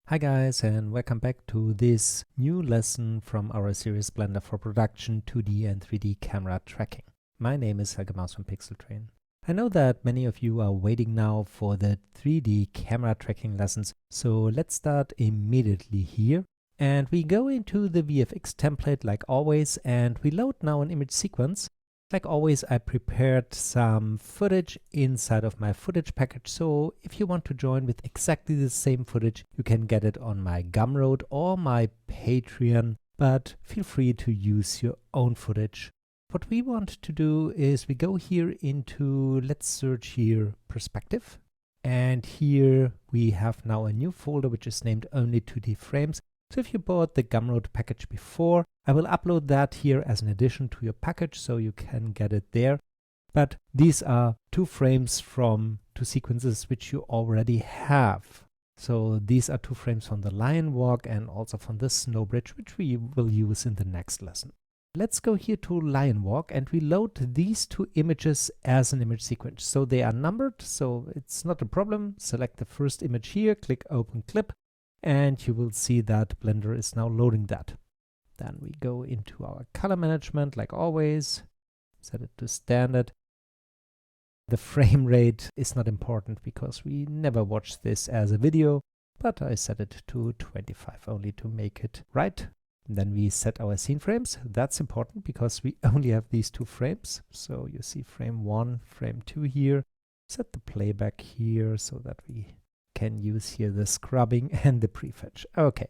Hi guys, and welcome back to this new lesson from our series Blender for Production 2D and 3D camera tracking. My name is Helge Maus from pixeltrain. I know that many of you are waiting now for the 3D camera tracking lessons, so let's start immediately here. And we go into the VFX template like always, and we load now an image sequence. Like always, I prepared some footage inside of my footage package, so if you want to join with exactly the same footage, you can get it on my Gumroad or my Patreon, but feel free to use your own footage. What we want to do is we go here into, let's search here, perspective. And here we have now a new folder which is named only 2D frames. So if you bought the Gumroad package before, I will upload that here as an addition to your package so you can get it there. But these are 2 frames from 2 sequences which you already have. So these are 2 frames from the lion walk and also from the snow bridge, which we will use in the next lesson. Let's go here to lion walk and we load these 2 images as an image sequence. So they are numbered, so it's not a problem. Select the first image here, click open clip, and you will see that Blender is now loading that. Then we go into our color management like always, set it to standard. The frame rate is not important because we never watch this as a video, but I set it to 25 only to make it right. Then we set our scene frames. That's important because we only have these 2 frames. So you see frame 1, frame 2 here. Set the playback here so that we can use here the scrubbing and the prefetch. Okay,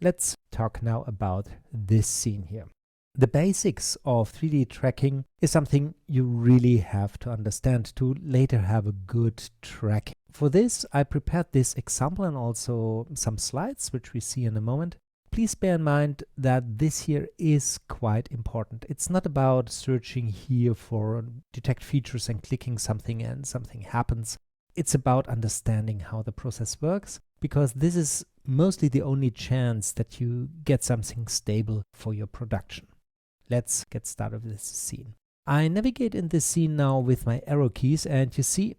let's talk now about this scene here. The basics of 3D tracking is something you really have to understand to later have a good tracking. For this, I prepared this example and also some slides, which we see in a moment. Please bear in mind that this here is quite important. It's not about searching here for detect features and clicking something and something happens. It's about understanding how the process works, because this is mostly the only chance that you get something stable for your production. Let's get started with this scene. I navigate in this scene now with my arrow keys, and you see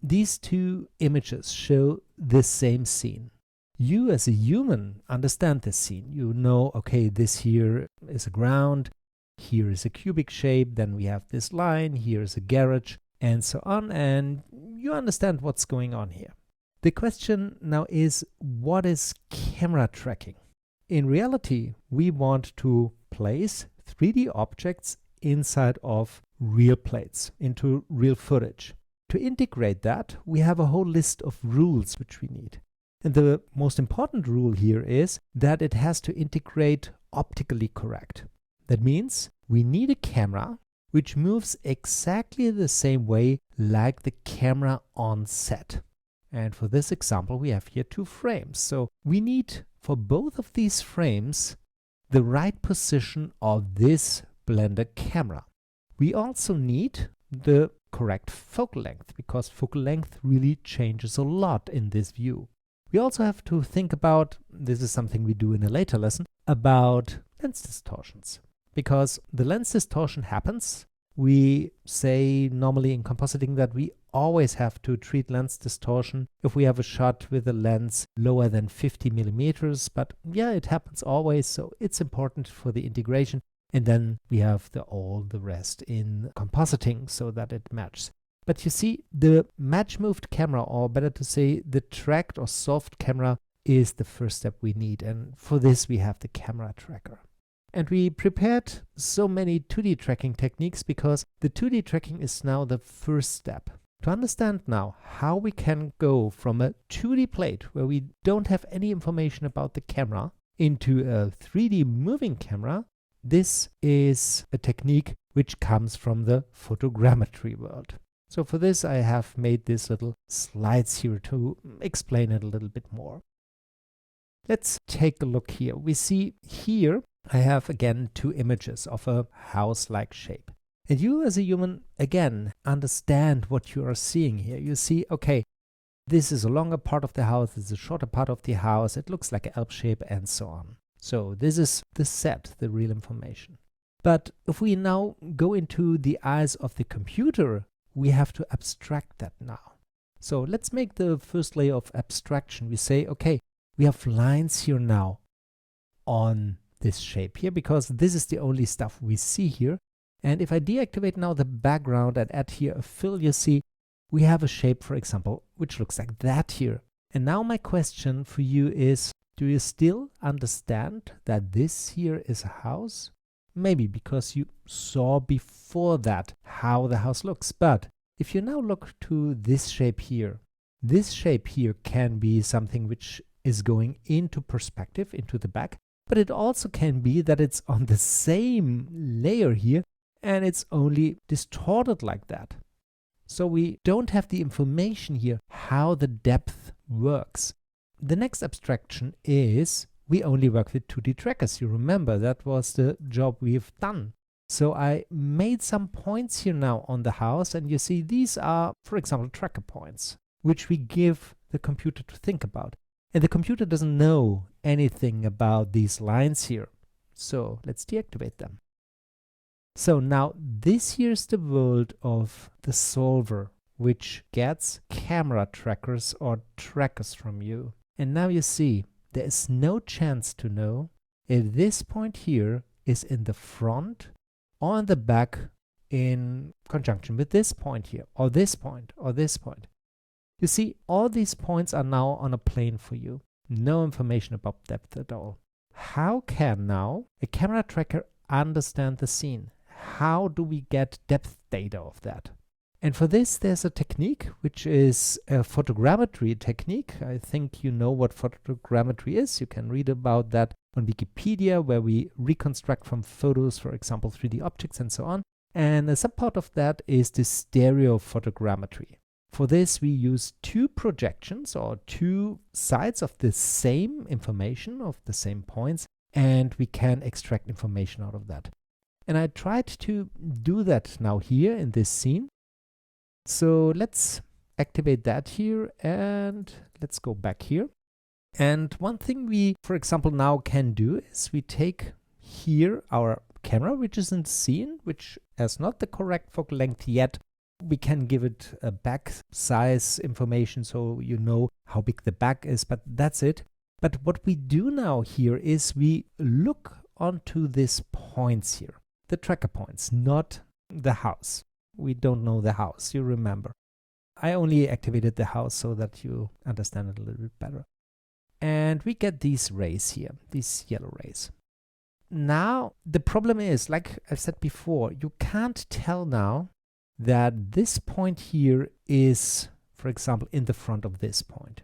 these 2 images show the same scene. You as a human understand this scene. You know, okay, this here is a ground, here is a cubic shape, then we have this line, here is a garage, and so on, and you understand what's going on here. The question now is, what is camera tracking? In reality, we want to place 3D objects inside of real plates, into real footage. To integrate that, we have a whole list of rules which we need. And the most important rule here is that it has to integrate optically correct. That means we need a camera which moves exactly the same way like the camera on set. And for this example, we have here 2 frames. So we need for both of these frames the right position of this Blender camera. We also need the correct focal length, because focal length really changes a lot in this view. We also have to think about, this is something we do in a later lesson, about lens distortions. Because the lens distortion happens, we say normally in compositing that we always have to treat lens distortion if we have a shot with a lens lower than 50 millimeters, but yeah, it happens always, so it's important for the integration. And then we have all the rest in compositing so that it matches. But you see, the match moved camera, or better to say, the tracked or soft camera is the first step we need. And for this, we have the camera tracker. And we prepared so many 2D tracking techniques because the 2D tracking is now the first step. To understand now how we can go from a 2D plate where we don't have any information about the camera into a 3D moving camera, this is a technique which comes from the photogrammetry world. So for this, I have made these little slides here to explain it a little bit more. Let's take a look here. We see here I have again 2 images of a house-like shape. And you as a human, again, understand what you are seeing here. You see, okay, this is a longer part of the house, this is a shorter part of the house, it looks like an L shape, and so on. So this is the set, the real information. But if we now go into the eyes of the computer, we have to abstract that now. So let's make the first layer of abstraction. We say, okay, we have lines here now on this shape here, because this is the only stuff we see here. And if I deactivate now the background and add here a fill, you see we have a shape, for example, which looks like that here. And now my question for you is, do you still understand that this here is a house? Maybe because you saw before that how the house looks. But if you now look to this shape here can be something which is going into perspective, into the back. But it also can be that it's on the same layer here and it's only distorted like that. So we don't have the information here how the depth works. The next abstraction is we only work with 2D trackers. You remember that was the job we've done. So I made some points here now on the house, and you see these are, for example, tracker points, which we give the computer to think about. And the computer doesn't know anything about these lines here. So let's deactivate them. So now this here's the world of the solver, which gets camera trackers or trackers from you. And now you see there is no chance to know if this point here is in the front or in the back in conjunction with this point here, or this point, or this point. You see, all these points are now on a plane for you. No information about depth at all. How can now a camera tracker understand the scene? How do we get depth data of that? And for this, there's a technique, which is a photogrammetry technique. I think you know what photogrammetry is. You can read about that on Wikipedia, where we reconstruct from photos, for example, 3D objects and so on. And a subpart of that is the stereo photogrammetry. For this, we use two projections or two sides of the same information, of the same points, and we can extract information out of that. And I tried to do that now here in this scene. So let's activate that here and let's go back here. And one thing we, for example, now can do is we take here our camera, which is in the scene, which has not the correct focal length yet. We can give it a back size information so you know how big the back is, but that's it. But what we do now here is we look onto these points here, the tracker points, not the house. We don't know the house, you remember. I only activated the house so that you understand it a little bit better. And we get these rays here, these yellow rays. Now, the problem is, like I said before, you can't tell now that this point here is, for example, in the front of this point.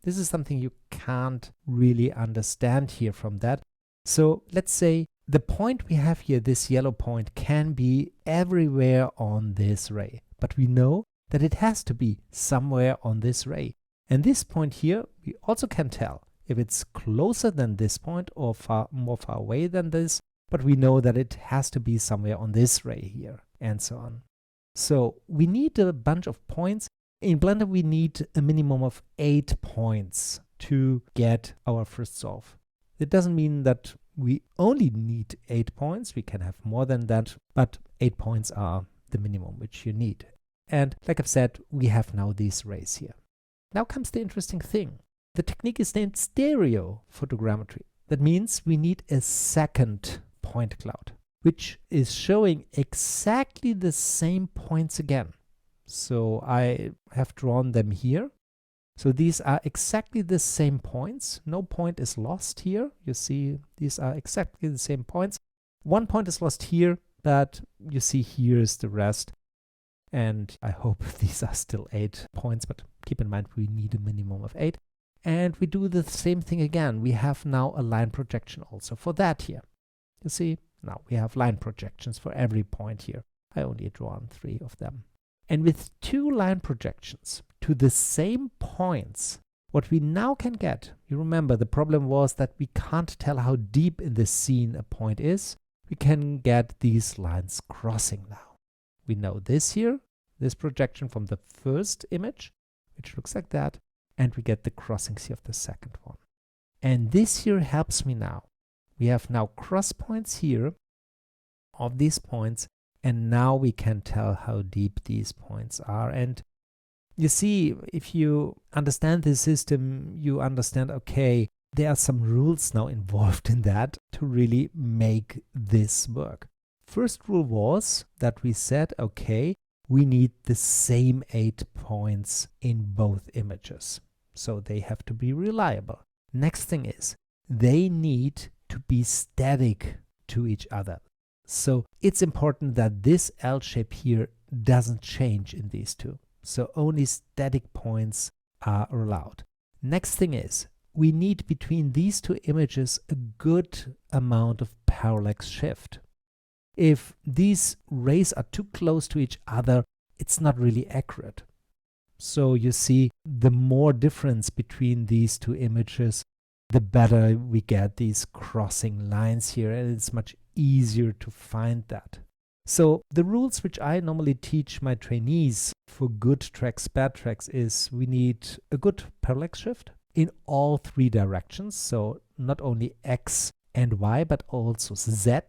This is something you can't really understand here from that. So let's say the point we have here, this yellow point, can be everywhere on this ray, but we know that it has to be somewhere on this ray. And this point here, we also can tell if it's closer than this point or more far away than this, but we know that it has to be somewhere on this ray here, and so on. So we need a bunch of points. In Blender, we need a minimum of 8 points to get our first solve. It doesn't mean that we only need 8 points. We can have more than that, but 8 points are the minimum which you need. And like I've said, we have now these rays here. Now comes the interesting thing. The technique is named stereo photogrammetry. That means we need a second point cloud, which is showing exactly the same points again. So I have drawn them here. So these are exactly the same points. No point is lost here. You see, these are exactly the same points. One point is lost here, but you see here's the rest. And I hope these are still 8 points, but keep in mind we need a minimum of 8. And we do the same thing again. We have now a line projection also for that here. You see, now we have line projections for every point here. I only drawn 3 of them. And with 2 line projections to the same points, what we now can get, you remember the problem was that we can't tell how deep in the scene a point is. We can get these lines crossing now. We know this here, this projection from the first image, which looks like that, and we get the crossings here of the second one. And this here helps me now. We have now cross points here of these points, and now we can tell how deep these points are. And You see, if you understand this system, you understand, okay, there are some rules now involved in that to really make this work. First rule was that we said, okay, we need the same 8 points in both images. So they have to be reliable. Next thing is, they need to be static to each other. So it's important that this L shape here doesn't change in these two. So only static points are allowed. Next thing is, we need between these two images a good amount of parallax shift. If these rays are too close to each other, it's not really accurate. So you see, the more difference between these two images, the better we get these crossing lines here, and it's much easier to find that. So the rules which I normally teach my trainees for good tracks, bad tracks, is we need a good parallax shift in all 3 directions. So not only X and Y, but also Z.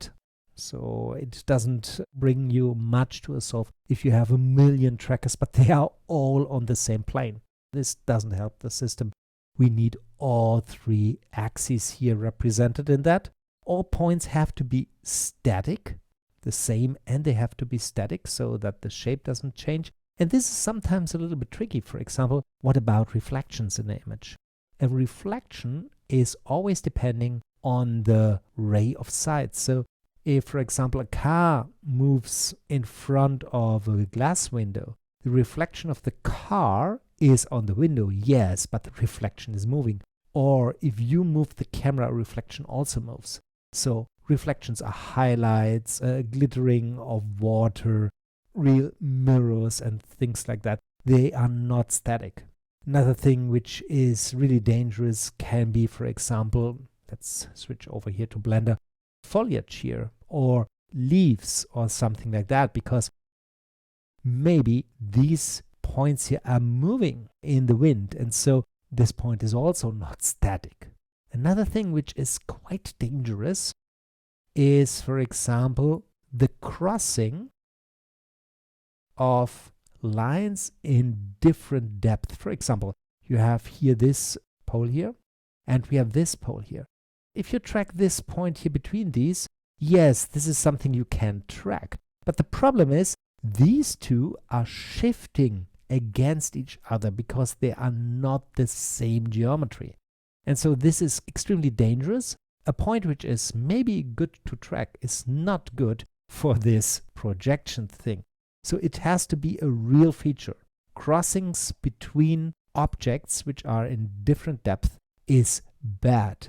So it doesn't bring you much to a solve if you have a million trackers, but they are all on the same plane. This doesn't help the system. We need all 3 axes here represented in that. All points have to be static, the same, and they have to be static so that the shape doesn't change. And this is sometimes a little bit tricky. For example, what about reflections in the image? A reflection is always depending on the ray of sight. So if, for example, a car moves in front of a glass window, the reflection of the car is on the window, yes, but the reflection is moving. Or if you move the camera, a reflection also moves. So reflections are highlights, glittering of water, real mirrors and things like that. They are not static. Another thing which is really dangerous can be, for example, let's switch over here to Blender, foliage here or leaves or something like that, because maybe these points here are moving in the wind, and so this point is also not static. Another thing which is quite dangerous is, for example, the crossing of lines in different depth. For example, you have here this pole here, and we have this pole here. If you track this point here between these, yes, this is something you can track. But the problem is, these two are shifting against each other because they are not the same geometry. And so this is extremely dangerous. A point which is maybe good to track is not good for this projection thing. So it has to be a real feature. Crossings between objects which are in different depth is bad.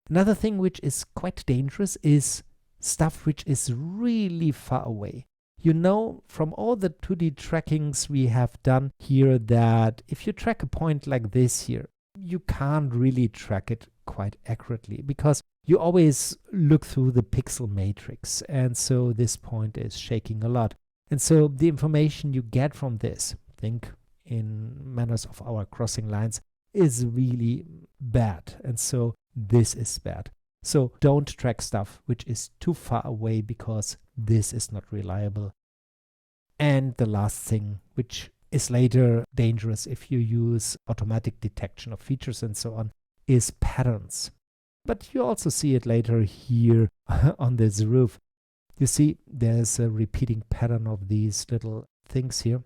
Another thing which is quite dangerous is stuff which is really far away. You know from all the 2D trackings we have done here that if you track a point like this here, you can't really track it quite accurately because you always look through the pixel matrix, and so this point is shaking a lot. And so the information you get from this, think in manners of our crossing lines, is really bad. And so this is bad. So don't track stuff which is too far away because this is not reliable. And the last thing, which is later dangerous if you use automatic detection of features and so on, is patterns. But you also see it later here on this roof. You see there's a repeating pattern of these little things here.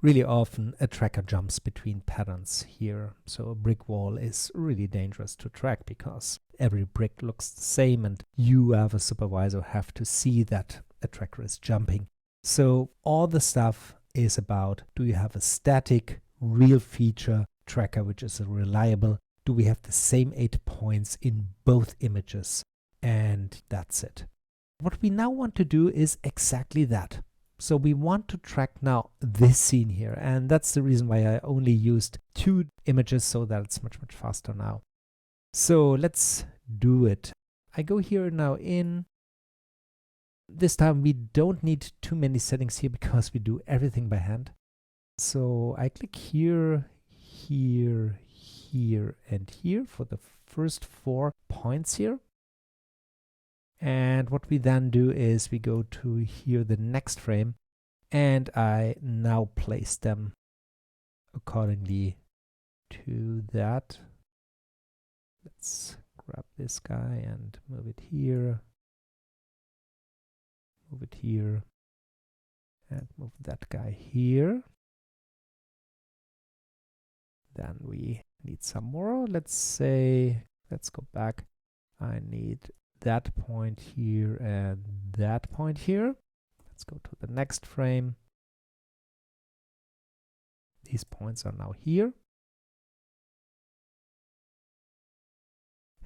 Really often a tracker jumps between patterns here. So a brick wall is really dangerous to track because every brick looks the same and you as a supervisor have to see that a tracker is jumping. So all the stuff is about, do you have a static, real feature tracker which is reliable? Do we have the same 8 points in both images? And that's it. What we now want to do is exactly that. So we want to track now this scene here, and that's the reason why I only used 2 images so that it's much faster now. So let's do it. I go here now in. This time we don't need too many settings here because we do everything by hand. So I click here, here, here, and here for the first 4 points here. And what we then do is we go to here, the next frame, and I now place them accordingly to that. Let's grab this guy and move it here, move it here, and move that guy here. Then we need some more. Let's say, let's go back. I need that point here and that point here. Let's go to the next frame. These points are now here.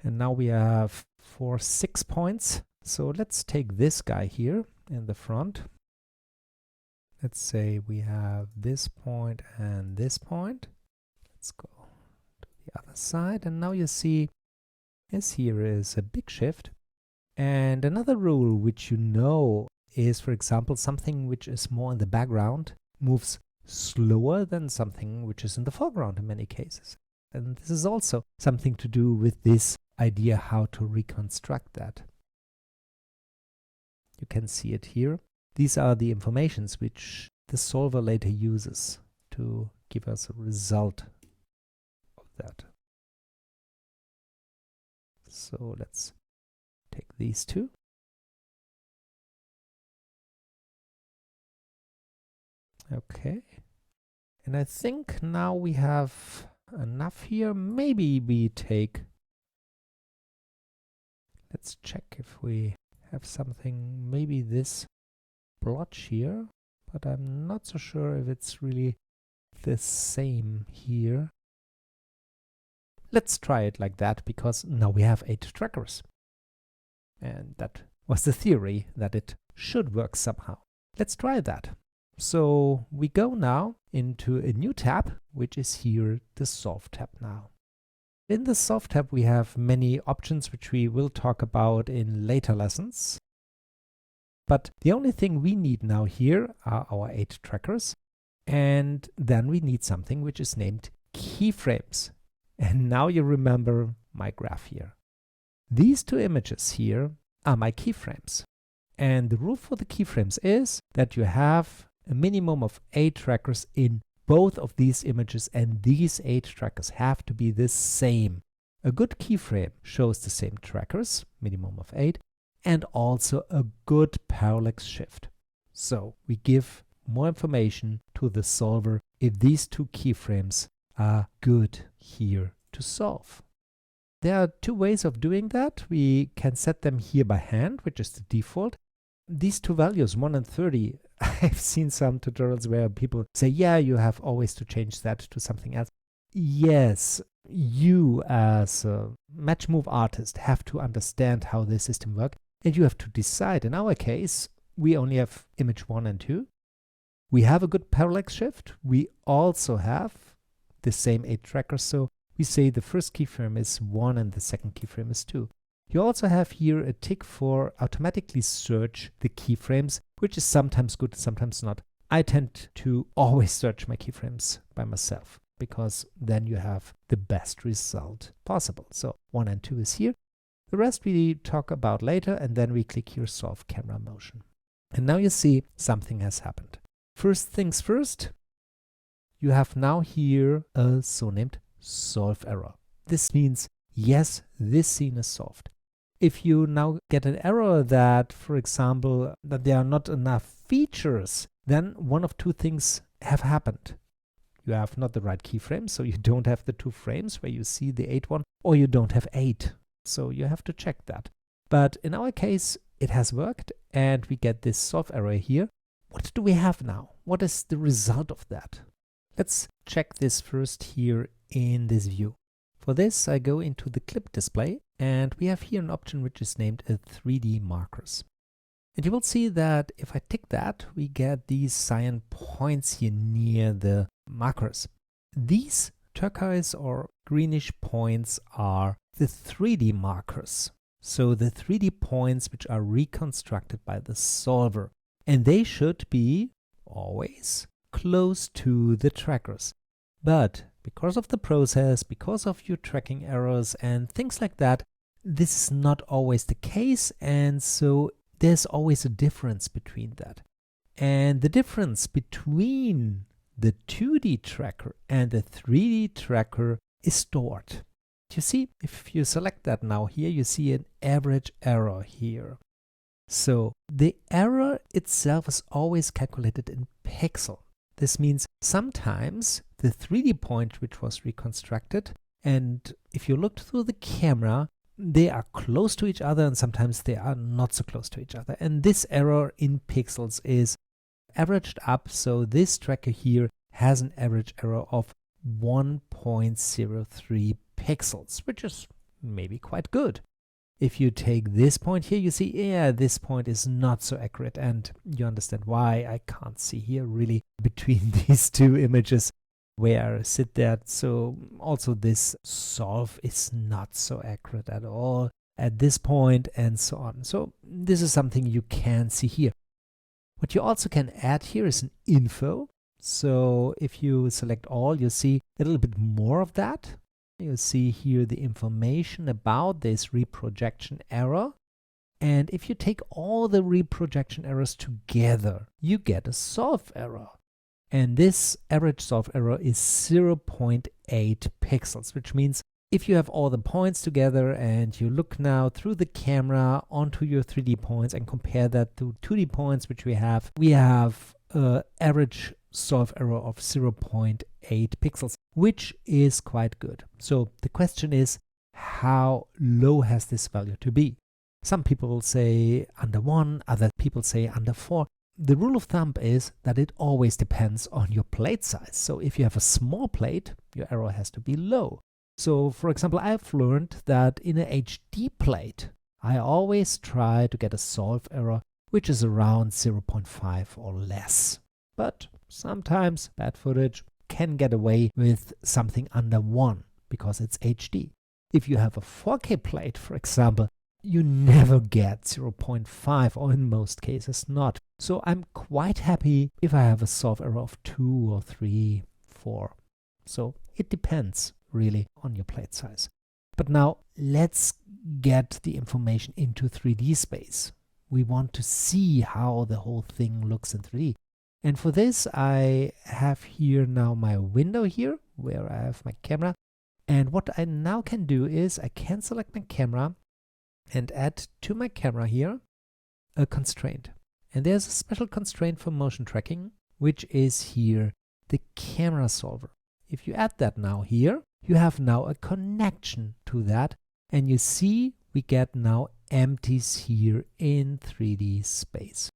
And now we have 6 points. So let's take this guy here in the front. Let's say we have this point and this point. Let's go to the other side. And now you see this here is a big shift. And another rule which you know is, for example, something which is more in the background moves slower than something which is in the foreground in many cases. And this is also something to do with this idea how to reconstruct that. You can see it here. These are the informations which the solver later uses to give us a result of that. So let's take these two. Okay. And I think now we have enough here. Maybe we take, let's check if we have something, maybe this blotch here, but I'm not so sure if it's really the same here. Let's try it like that, because now we have 8 trackers. And that was the theory, that it should work somehow. Let's try that. So we go now into a new tab, which is here the Solve tab now. In the Solve tab we have many options which we will talk about in later lessons. But the only thing we need now here are our 8 trackers. And then we need something which is named keyframes. And now you remember my graph here. These 2 images here are my keyframes. And the rule for the keyframes is that you have a minimum of 8 trackers in both of these images, and these 8 trackers have to be the same. A good keyframe shows the same trackers, minimum of 8, and also a good parallax shift. So we give more information to the solver if these 2 keyframes are good here to solve. There are 2 ways of doing that. We can set them here by hand, which is the default. These 2 values, 1 and 30, I've seen some tutorials where people say, yeah, you have always to change that to something else. Yes, you as a match move artist have to understand how the system works, and you have to decide. In our case, we only have image 1 and 2. We have a good parallax shift. We also have the same 8 trackers, so we say the first keyframe is 1 and the second keyframe is 2. You also have here a tick for automatically search the keyframes, which is sometimes good, sometimes not. I tend to always search my keyframes by myself, because then you have the best result possible. So 1 and 2 is here. The rest we talk about later, and then we click here Solve Camera Motion. And now you see something has happened. First things first, you have now here a so-named solve error. This means, yes, this scene is solved. If you now get an error that, for example, that there are not enough features, then one of 2 things have happened. You have not the right keyframe, so you don't have the 2 frames where you see the 8 one, or you don't have 8. So you have to check that. But in our case, it has worked, and we get this solve error here. What do we have now? What is the result of that? Let's check this first here in this view. For this, I go into the clip display, and we have here an option which is named a 3D markers. And you will see that if I tick that, we get these cyan points here near the markers. These turquoise or greenish points are the 3D markers. So the 3D points which are reconstructed by the solver. And they should be always close to the trackers. But because of the process, because of your tracking errors and things like that, this is not always the case, and so there's always a difference between that. And the difference between the 2D tracker and the 3D tracker is stored. You see, if you select that now here, you see an average error here. So the error itself is always calculated in pixel. This means sometimes the 3D point which was reconstructed, and if you look through the camera, they are close to each other and sometimes they are not so close to each other. And this error in pixels is averaged up, so this tracker here has an average error of 1.03 pixels, which is maybe quite good. If you take this point here, you see, yeah, this point is not so accurate, and you understand why. I can't see here really between these two images where I sit there. So also this solve is not so accurate at all at this point, and so on. So this is something you can see here. What you also can add here is an info. So if you select all, you see a little bit more of that. You see here the information about this reprojection error. And if you take all the reprojection errors together, you get a solve error. And this average solve error is 0.8 pixels, which means if you have all the points together and you look now through the camera onto your 3D points and compare that to 2D points, which we have average solve error of 0.8 pixels, which is quite good. So the question is, how low has this value to be? Some people will say under 1, other people say under 4. The rule of thumb is that it always depends on your plate size. So if you have a small plate, your error has to be low. So for example, I've learned that in a HD plate, I always try to get a solve error which is around 0.5 or less. But sometimes bad footage can get away with something under 1 because it's HD. If you have a 4K plate, for example, you never get 0.5, or in most cases not. So I'm quite happy if I have a solve error of 2 or 3, 4. So it depends really on your plate size. But now let's get the information into 3D space. We want to see how the whole thing looks in 3D. And for this, I have here now my window here where I have my camera. And what I now can do is I can select my camera and add to my camera here a constraint. And there's a special constraint for motion tracking, which is here the camera solver. If you add that now here, you have now a connection to that. And you see we get now empties here in 3D space.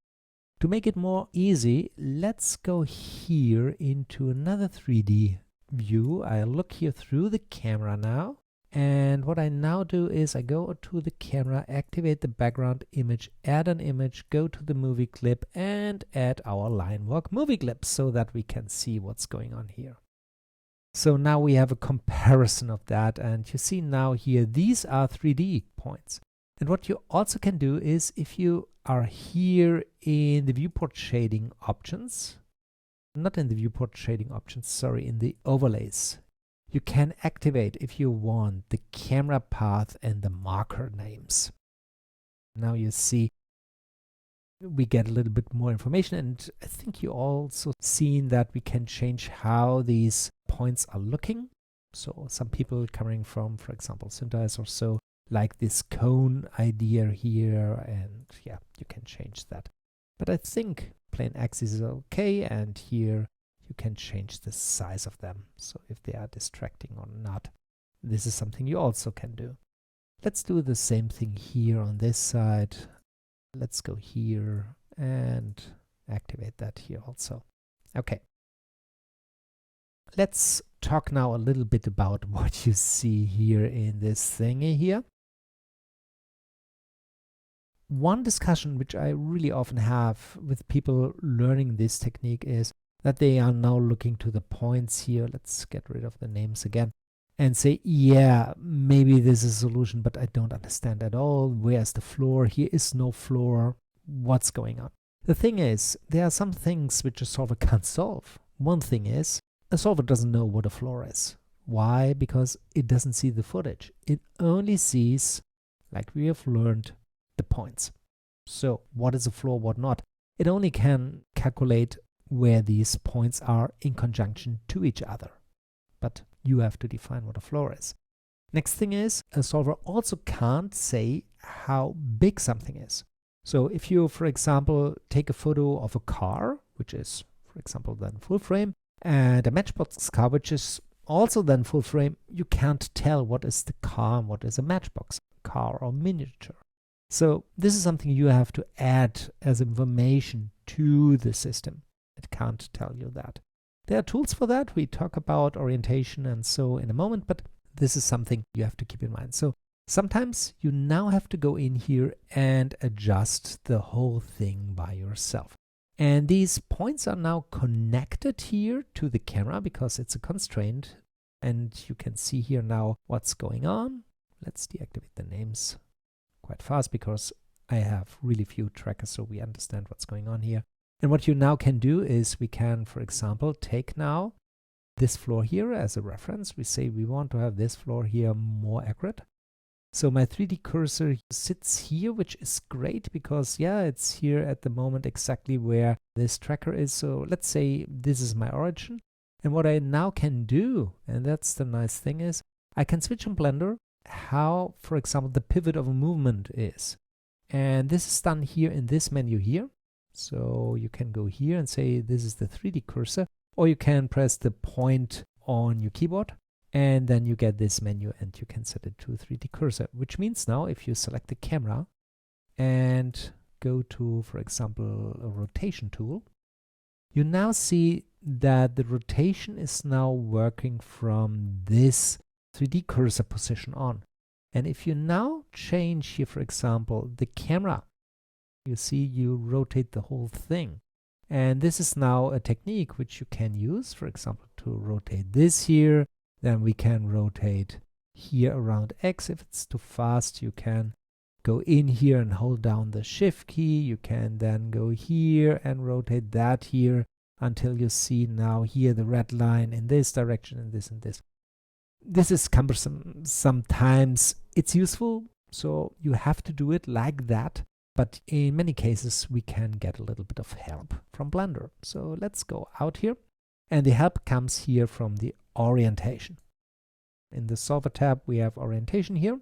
To make it more easy, let's go here into another 3D view. I look here through the camera now. And what I now do is I go to the camera, activate the background image, add an image, go to the movie clip and add our line walk movie clip so that we can see what's going on here. So now we have a comparison of that, and you see now here these are 3D points. And what you also can do is if you are here in the viewport shading options, not in the viewport shading options, sorry, in the overlays, you can activate, if you want, the camera path and the marker names. Now you see we get a little bit more information, and I think you also seen that we can change how these points are looking. So some people coming from, for example, Synthesize or so, like this cone idea here, and yeah, you can change that. But I think plain axis is okay, and here you can change the size of them, so if they are distracting or not. This is something you also can do. Let's do the same thing here on this side. Let's go here and activate that here also. Okay. Let's talk now a little bit about what you see here in this thingy here. One discussion which I really often have with people learning this technique is that they are now looking to the points here. Let's get rid of the names again and say, yeah, maybe this is a solution, but I don't understand at all. Where's the floor? Here is no floor. What's going on? The thing is, there are some things which a solver can't solve. One thing is, a solver doesn't know what a floor is. Why? Because it doesn't see the footage. It only sees, like we have learned, the points. So what is a floor, what not? It only can calculate where these points are in conjunction to each other. But you have to define what a floor is. Next thing is, a solver also can't say how big something is. So if you, for example, take a photo of a car, which is, for example, then full frame, and a matchbox car, which is also then full frame, you can't tell what is the car and what is a matchbox car or miniature. So this is something you have to add as information to the system. It can't tell you that. There are tools for that. We talk about orientation and so in a moment, but this is something you have to keep in mind. So sometimes you now have to go in here and adjust the whole thing by yourself. And these points are now connected here to the camera because it's a constraint. And you can see here now what's going on. Let's deactivate the names quite fast because I have really few trackers, so we understand what's going on here. And what you now can do is we can, for example, take now this floor here as a reference. We say we want to have this floor here more accurate. So my 3D cursor sits here, which is great because, yeah, it's here at the moment exactly where this tracker is. So let's say this is my origin. And what I now can do, and that's the nice thing, is I can switch on Blender how, for example, the pivot of a movement is. And this is done here in this menu here. So you can go here and say this is the 3D cursor, or you can press the point on your keyboard and then you get this menu and you can set it to a 3D cursor, which means now if you select the camera and go to, for example, a rotation tool, you now see that the rotation is now working from this 3D cursor position on. And if you now change here, for example, the camera, you see you rotate the whole thing. And this is now a technique which you can use, for example, to rotate this here. Then we can rotate here around X. If it's too fast, you can go in here and hold down the Shift key. You can then go here and rotate that here until you see now here the red line in this direction and this and this. This is cumbersome. Sometimes it's useful, so you have to do it like that. But in many cases, we can get a little bit of help from Blender. So let's go out here. And the help comes here from the orientation. In the solver tab, we have orientation here.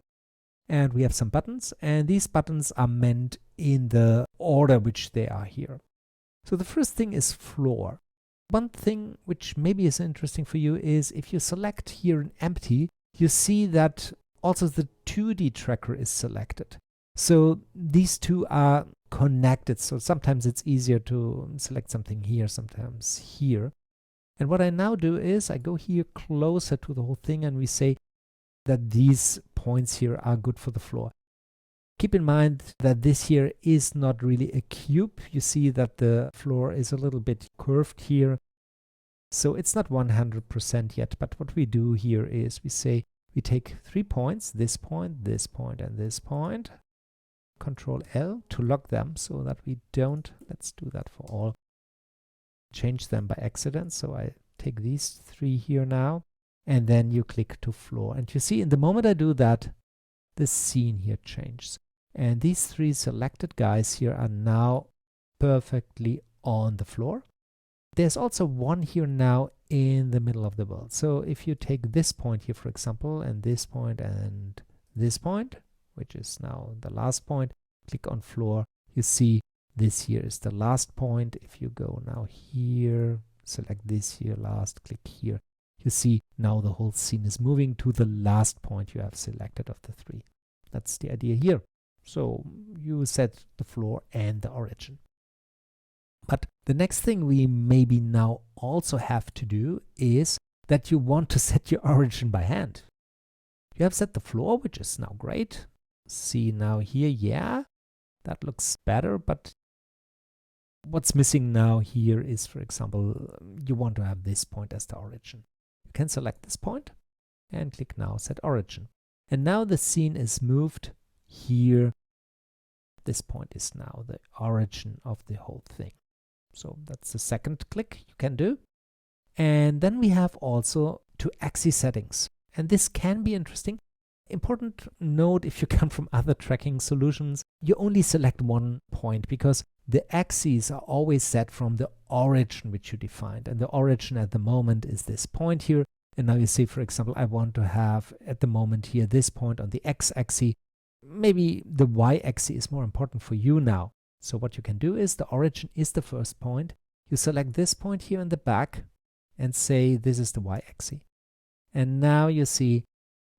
And we have some buttons. And these buttons are meant in the order which they are here. So the first thing is floor. One thing which maybe is interesting for you is if you select here an empty, you see that also the 2D tracker is selected. So these two are connected. So sometimes it's easier to select something here, sometimes here. And what I now do is I go here closer to the whole thing and we say that these points here are good for the floor. Keep in mind that this here is not really a cube. You see that the floor is a little bit curved here. So it's not 100% yet. But what we do here is we say we take 3 points, this point, and this point. Control L to lock them so that we don't, let's do that for all, change them by accident. So I take these 3 here now, and then you click to floor. And you see in the moment I do that, the scene here changes. And these 3 selected guys here are now perfectly on the floor. There's also one here now in the middle of the world. So if you take this point here, for example, and this point, which is now the last point, click on floor, you see this here is the last point. If you go now here, select this here last, click here, you see now the whole scene is moving to the last point you have selected of the 3. That's the idea here. So you set the floor and the origin. But the next thing we maybe now also have to do is that you want to set your origin by hand. You have set the floor, which is now great. See now here, yeah, that looks better, but what's missing now here is, for example, you want to have this point as the origin. You can select this point and click now set origin. And now the scene is moved here. This point is now the origin of the whole thing. So that's the second click you can do. And then we have also 2 axis settings. And this can be interesting. Important note, if you come from other tracking solutions, you only select one point because the axes are always set from the origin which you defined. And the origin at the moment is this point here. And now you see, for example, I want to have at the moment here this point on the x-axis. Maybe the y-axis is more important for you now. So what you can do is the origin is the first point. You select this point here in the back and say this is the y-axis. And now you see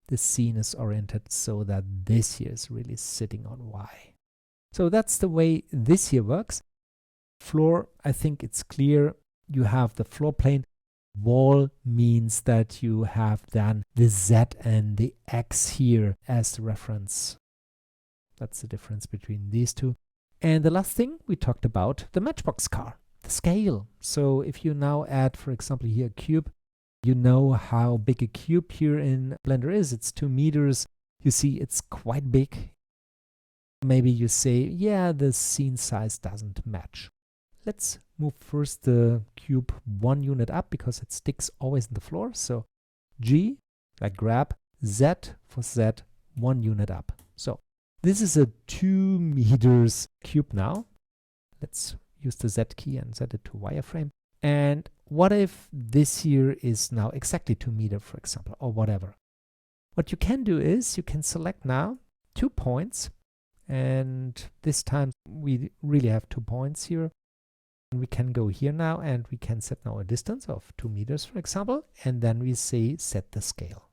the scene is oriented so that this here is really sitting on y. So that's the way this here works. Floor, I think it's clear. You have the floor plane. Wall means that you have then the z and the x here as the reference. That's the difference between these two. And the last thing we talked about, the matchbox car, the scale. So if you now add, for example, here a cube, you know how big a cube here in Blender is. It's 2 meters. You see it's quite big. Maybe you say, yeah, the scene size doesn't match. Let's move first the cube 1 unit up because it sticks always in the floor. So G, like grab, Z for Z, 1 unit up. So this is a 2 meters cube now. Let's use the Z key and set it to wireframe. And what if this here is now exactly 2 meters, for example, or whatever? What you can do is you can select now 2 points. And this time we really have 2 points here. And we can go here now and we can set now a distance of 2 meters, for example. And then we say set the scale.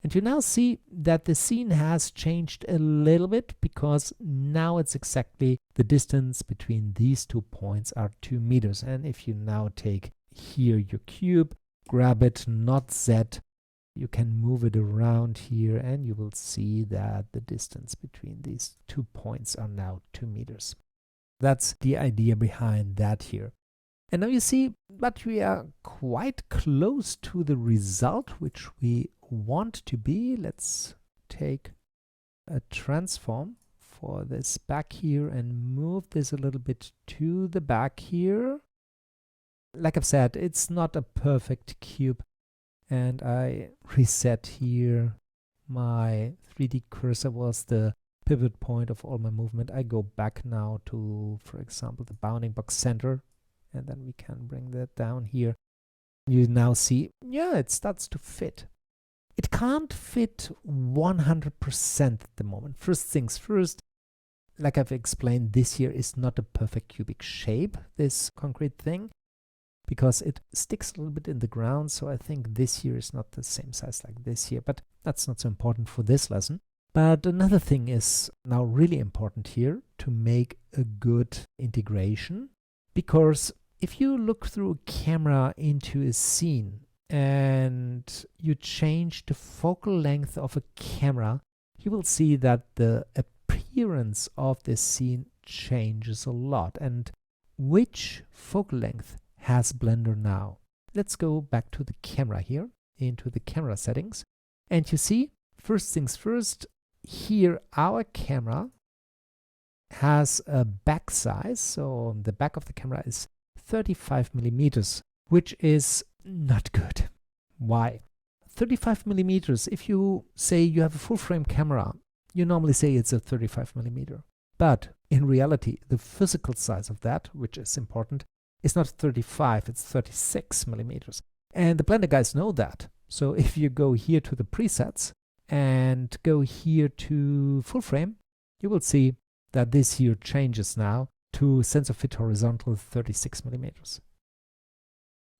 And you now see that the scene has changed a little bit because now it's exactly the distance between these 2 points are 2 meters. And if you now take here your cube, grab it, not Z, you can move it around here and you will see that the distance between these 2 points are now 2 meters. That's the idea behind that here. And now you see that we are quite close to the result which we want to be. Let's take a transform for this back here and move this a little bit to the back here. Like I've said, it's not a perfect cube. And I reset here. My 3D cursor was the pivot point of all my movement. I go back now to, for example, the bounding box center. And then we can bring that down here. You now see, yeah, it starts to fit. It can't fit 100% at the moment. First things first, like I've explained, this here is not a perfect cubic shape, this concrete thing, because it sticks a little bit in the ground. So I think this here is not the same size like this here, but that's not so important for this lesson. But another thing is now really important here to make a good integration, because if you look through a camera into a scene and you change the focal length of a camera, you will see that the appearance of this scene changes a lot. And which focal length has Blender now? Let's go back to the camera here, into the camera settings. And you see, first things first, here our camera has a back size. So the back of the camera is 35 millimeters, which is not good. Why? 35 millimeters, if you say you have a full frame camera, you normally say it's a 35 millimeter. But in reality, the physical size of that, which is important, is not 35, it's 36 millimeters. And the Blender guys know that. So if you go here to the presets and go here to full frame, you will see that this here changes now to sensor fit horizontal 36 millimeters.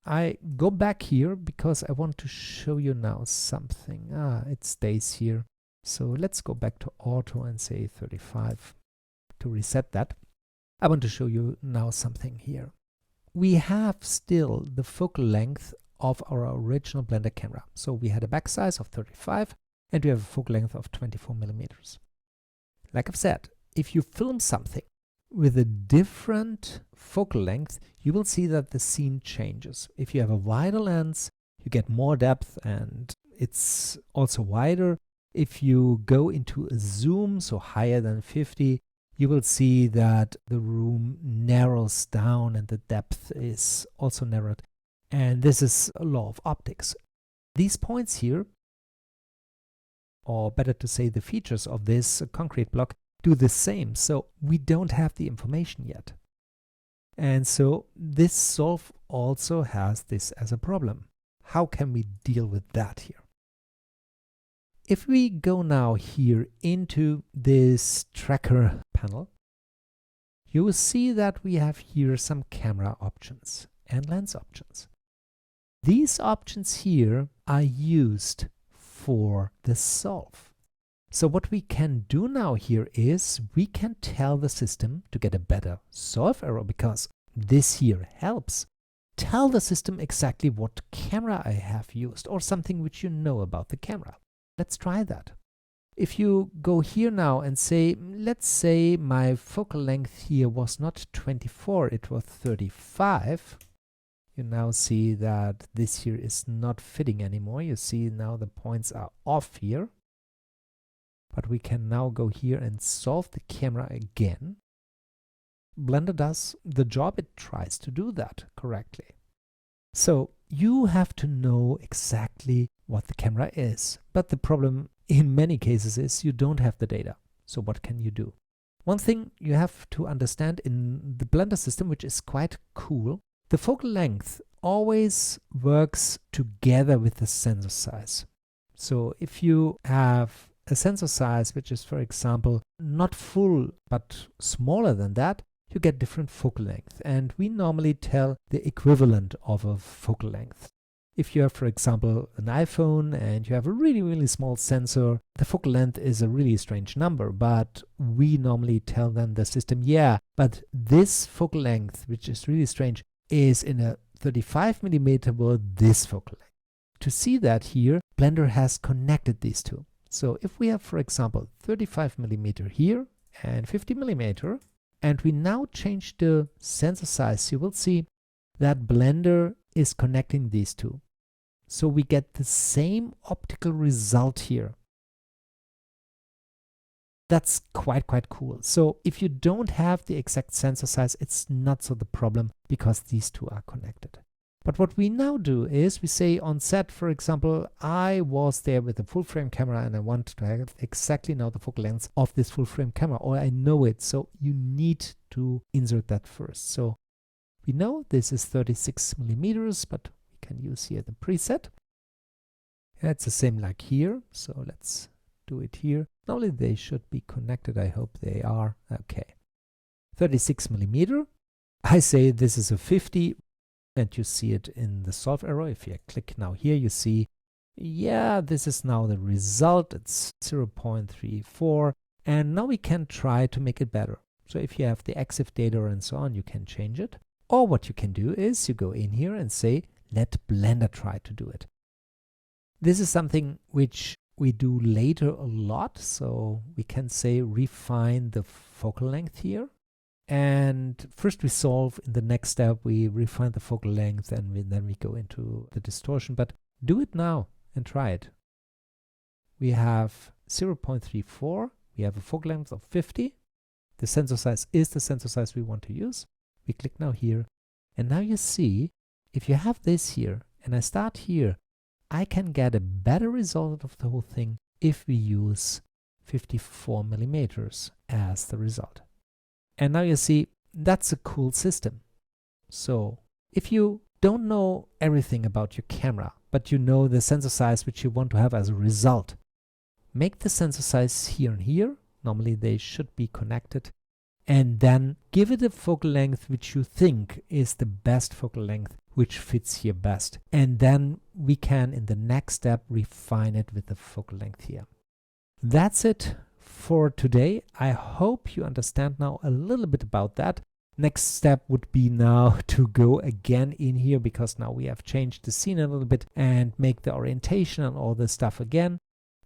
I go back here because I want to show you now something. It stays here. So let's go back to auto and say 35 to reset that. I want to show you now something here. We have still the focal length of our original Blender camera. So we had a back size of 35 and we have a focal length of 24 millimeters. Like I've said, if you film something with a different focal length, you will see that the scene changes. If you have a wider lens, you get more depth and it's also wider. If you go into a zoom, so higher than 50, you will see that the room narrows down and the depth is also narrowed. And this is a law of optics. These points here, or better to say the features of this concrete block, do the same. So we don't have the information yet. And so this solve also has this as a problem. How can we deal with that here? If we go now here into this tracker panel, you will see that we have here some camera options and lens options. These options here are used for the solve. So what we can do now here is we can tell the system to get a better solve error, because this here helps. Tell the system exactly what camera I have used or something which you know about the camera. Let's try that. If you go here now and say, let's say my focal length here was not 24, it was 35. You now see that this here is not fitting anymore. You see now the points are off here. But we can now go here and solve the camera again. Blender does the job, it tries to do that correctly. So you have to know exactly what the camera is. But the problem in many cases is you don't have the data. So what can you do? One thing you have to understand in the Blender system, which is quite cool, the focal length always works together with the sensor size. So if you have a sensor size which is, for example, not full but smaller than that, you get different focal length, and we normally tell the equivalent of a focal length. If you have, for example, an iPhone and you have a really small sensor, the focal length is a really strange number, but we normally tell then the system, yeah, but this focal length, which is really strange, is in a 35mm world this focal length. To see that here, Blender has connected these two. So if we have, for example, 35mm here and 50mm, and we now change the sensor size, you will see that Blender is connecting these two. So we get the same optical result here. That's quite cool. So if you don't have the exact sensor size, it's not so the problem, because these two are connected. But what we now do is we say on set, for example, I was there with a full frame camera and I want to have exactly now the focal length of this full frame camera, or I know it. So you need to insert that first. So we know this is 36mm, but we can use here the preset. It's the same like here. So let's do it here. Normally they should be connected. I hope they are. Okay. 36mm. I say this is a 50. And you see it in the solve arrow. If you click now here, you see, yeah, this is now the result. It's 0.34. And now we can try to make it better. So if you have the EXIF data and so on, you can change it. Or what you can do is you go in here and say, let Blender try to do it. This is something which we do later a lot. So we can say refine the focal length here. And first we solve, in the next step we refine the focal length, and then we go into the distortion. But do it now and try it. We have 0.34, we have a focal length of 50. The sensor size is the sensor size we want to use. We click now here, and now you see, if you have this here, and I start here, I can get a better result of the whole thing if we use 54mm as the result. And now you see, that's a cool system. So if you don't know everything about your camera, but you know the sensor size which you want to have as a result, make the sensor size here and here. Normally they should be connected. And then give it a focal length which you think is the best focal length, which fits here best. And then we can, in the next step, refine it with the focal length here. That's it for today. I hope you understand now a little bit about that. Next step would be now to go again in here, because now we have changed the scene a little bit and make the orientation and all this stuff again.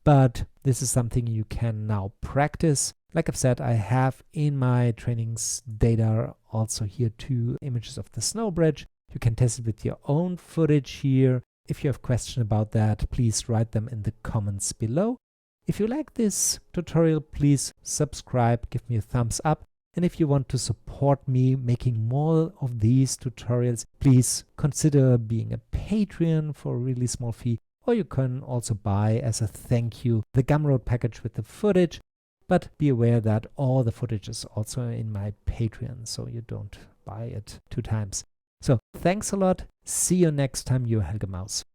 But this is something you can now practice. Like I've said, I have in my trainings data also here 2 images of the snow bridge. You can test it with your own footage here. If you have questions about that, please write them in the comments below. If you like this tutorial, please subscribe, give me a thumbs up. And if you want to support me making more of these tutorials, please consider being a Patreon for a really small fee. Or you can also buy, as a thank you, the Gumroad package with the footage. But be aware that all the footage is also in my Patreon, so you don't buy it 2 times. So thanks a lot. See you next time, your Helge Maus.